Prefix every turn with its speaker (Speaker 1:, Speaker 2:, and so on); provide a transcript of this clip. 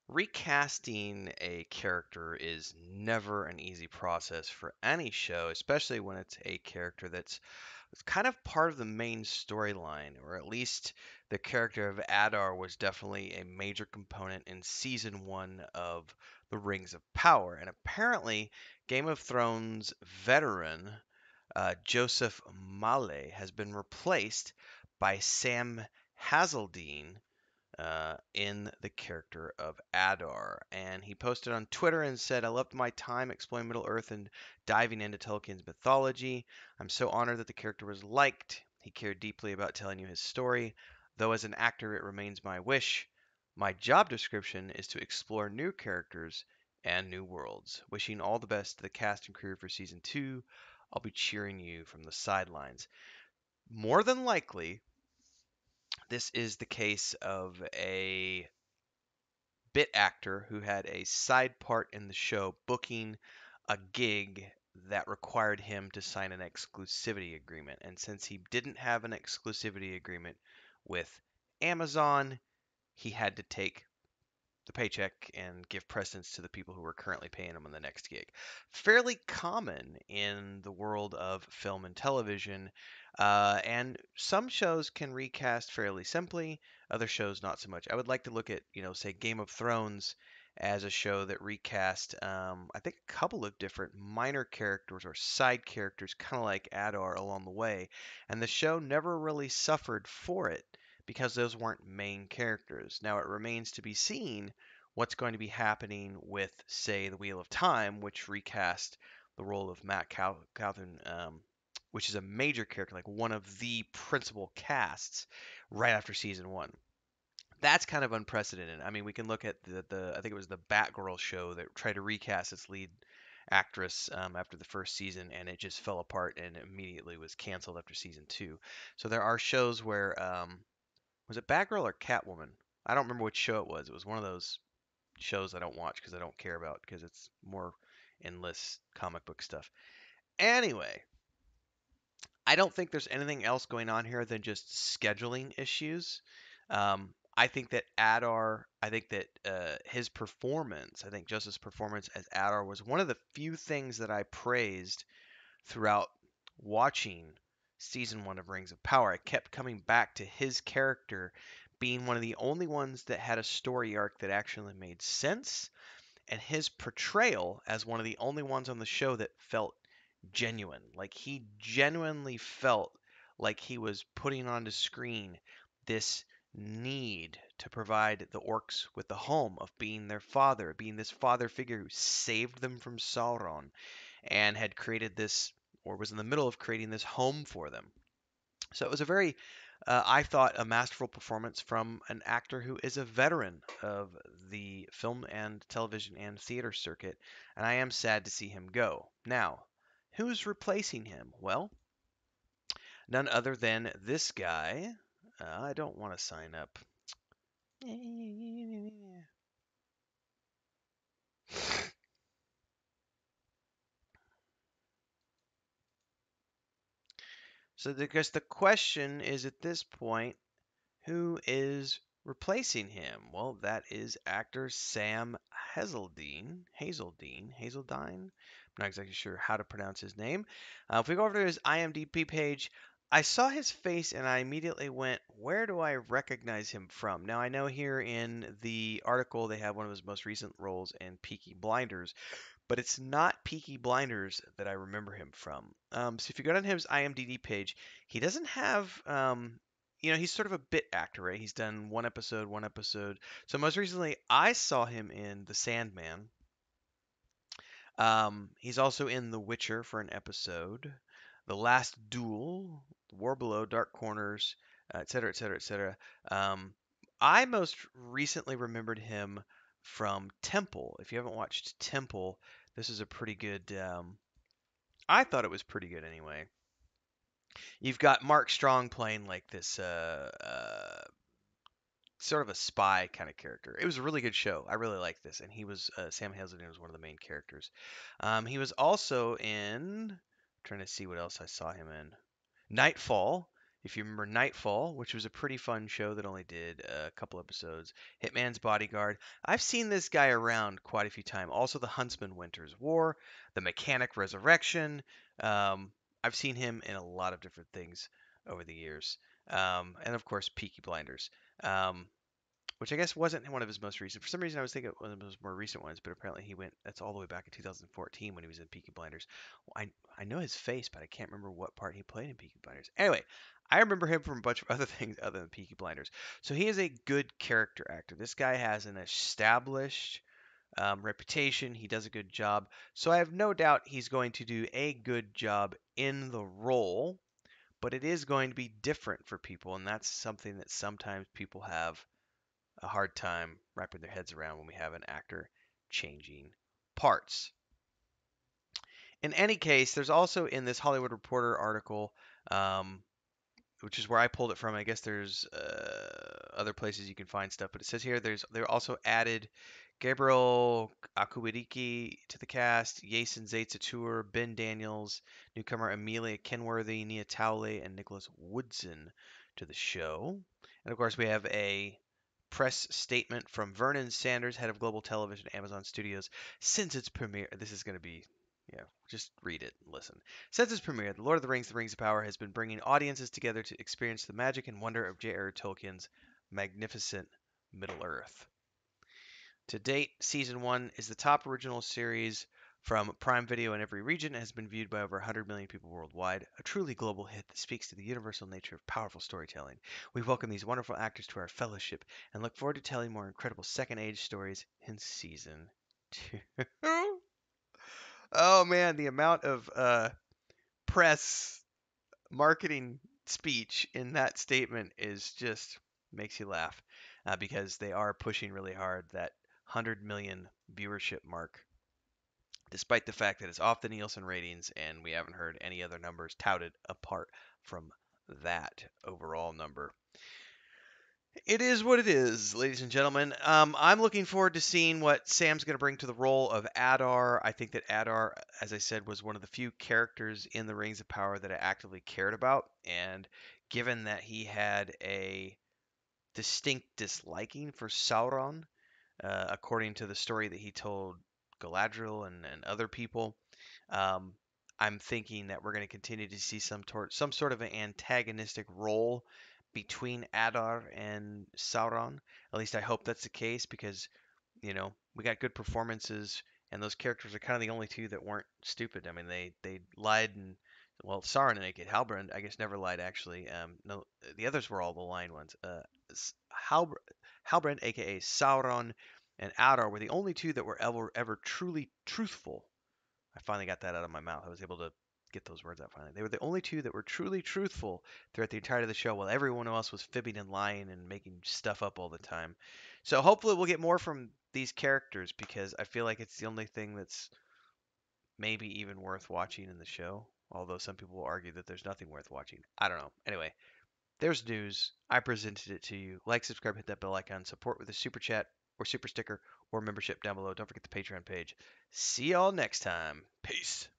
Speaker 1: Recasting a character is never an easy process for any show, especially when it's a character that's it's kind of part of the main storyline, or at least the character of Adar was definitely a major component in season one of The Rings of Power. And apparently, Game of Thrones veteran Joseph Mawle has been replaced by Sam Hazeldine in the character of Adar. And he posted on Twitter and said, I loved my time exploring Middle Earth and diving into Tolkien's mythology. I'm so honored that the character was liked. He cared deeply about telling you his story. Though as an actor, it remains my wish. My job description is to explore new characters and new worlds. Wishing all the best to the cast and crew for season two. I'll be cheering you from the sidelines. More than likely, this is the case of a bit actor who had a side part in the show booking a gig that required him to sign an exclusivity agreement. And since he didn't have an exclusivity agreement with Amazon, he had to take the paycheck and give precedence to the people who were currently paying him on the next gig. Fairly common in the world of film and television, and some shows can recast fairly simply, other shows not so much. I would like to look at, say Game of Thrones as a show that recast, I think, a couple of different minor characters or side characters, kind of like Adar along the way, and the show never really suffered for it because those weren't main characters. Now, it remains to be seen what's going to be happening with, say, The Wheel of Time, which recast the role of Matt Calvin, which is a major character, like one of the principal casts, right after season one. That's kind of unprecedented. I mean, we can look at the I think it was the Batgirl show that tried to recast its lead actress after the first season, and it just fell apart and immediately was canceled after season two. So there are shows where was it Batgirl or Catwoman? I don't remember which show it was. It was one of those shows I don't watch because I don't care about because it's more endless comic book stuff. Anyway, I don't think there's anything else going on here than just scheduling issues. I think that Adar, I think that his performance, I think Joseph's performance as Adar was one of the few things that I praised throughout watching season one of Rings of Power. I kept coming back to his character being one of the only ones that had a story arc that actually made sense, and his portrayal as one of the only ones on the show that felt genuine. Like he genuinely felt like he was putting onto screen this need to provide the orcs with the home of being their father, being this father figure who saved them from Sauron and had created this, or was in the middle of creating this home for them. So it was a very, I thought, a masterful performance from an actor who is a veteran of the film and television and theater circuit, and I am sad to see him go. Now, who's replacing him? Well, none other than this guy. I don't want to sign up. So because the question is at this point, who is replacing him? Well, that is actor Sam Hazeldine. I'm not exactly sure how to pronounce his name. If we go over to his IMDb page, I saw his face and I immediately went, where do I recognize him from? Now, I know here in the article they have one of his most recent roles in Peaky Blinders, but it's not Peaky Blinders that I remember him from. So if you go down his IMDb page, he doesn't have, he's sort of a bit actor, right? He's done one episode. So most recently, I saw him in The Sandman. He's also in The Witcher for an episode, The Last Duel, War Below, Dark Corners, et cetera, et cetera, et cetera. I most recently remembered him from Temple. If you haven't watched Temple, this is a pretty good. I thought it was pretty good anyway. You've got Mark Strong playing like this sort of a spy kind of character. It was a really good show. I really liked this, and he was Sam Hazeldine was one of the main characters. He was also in. Trying to see what else I saw him in. Nightfall If you remember Nightfall, which was a pretty fun show that only did a couple episodes, Hitman's Bodyguard. I've seen this guy around quite a few times. Also, The Huntsman Winter's War, The Mechanic Resurrection. Um, I've seen him in a lot of different things over the years. And of course, Peaky Blinders. Um, which I guess wasn't one of his most recent. For some reason, I was thinking one of his more recent ones, but apparently he went. That's all the way back in 2014 when he was in Peaky Blinders. Well, I know his face, but I can't remember what part he played in Peaky Blinders. Anyway, I remember him from a bunch of other things other than Peaky Blinders. So he is a good character actor. This guy has an established reputation. He does a good job. So I have no doubt he's going to do a good job in the role. But it is going to be different for people, and that's something that sometimes people have a hard time wrapping their heads around when we have an actor changing parts. In any case, there's also in this Hollywood Reporter article, um, which is where I pulled it from. I guess there's other places you can find stuff, but it says here they're also added Gabriel Akuwidiki to the cast, Jason Zaitzatur, Ben Daniels, newcomer Amelia Kenworthy, Nia Towley, and Nicholas Woodson to the show. And of course, we have a press statement from Vernon Sanders, head of global television, Amazon Studios, since its premiere. This is going to be, yeah, just read it and listen. Since its premiere, The Lord of the Rings of Power has been bringing audiences together to experience the magic and wonder of J.R.R. Tolkien's magnificent Middle Earth. To date, Season 1 is the top original series from Prime Video in every region and has been viewed by over 100 million people worldwide, a truly global hit that speaks to the universal nature of powerful storytelling. We welcome these wonderful actors to our fellowship and look forward to telling more incredible Second Age stories in Season 2. Oh man, the amount of press marketing speech in that statement is just makes you laugh because they are pushing really hard that 100 million viewership mark, despite the fact that it's off the Nielsen ratings and we haven't heard any other numbers touted apart from that overall number. It is what it is, ladies and gentlemen. I'm looking forward to seeing what Sam's going to bring to the role of Adar. I think that Adar, as I said, was one of the few characters in the Rings of Power that I actively cared about. And given that he had a distinct disliking for Sauron, according to the story that he told Galadriel and other people, um, I'm thinking that we're going to continue to see some sort of an antagonistic role between Adar and Sauron. At least I hope that's the case because, we got good performances and those characters are kind of the only two that weren't stupid. I mean, they lied and well, Sauron and Naked Halbrand, I guess, never lied actually. No, the others were all the lying ones. Halbrand, aka Sauron, and Adar were the only two that were ever truly truthful. I finally got that out of my mouth. I was able to get those words out finally. They were the only two that were truly truthful throughout the entirety of the show, while everyone else was fibbing and lying and making stuff up all the time. So hopefully we'll get more from these characters because I feel like it's the only thing that's maybe even worth watching in the show. Although some people will argue that there's nothing worth watching. I don't know. Anyway, there's news. I presented it to you. Like, subscribe, hit that bell icon. Support with a super chat or super sticker or membership down below. Don't forget the Patreon page. See y'all next time. Peace.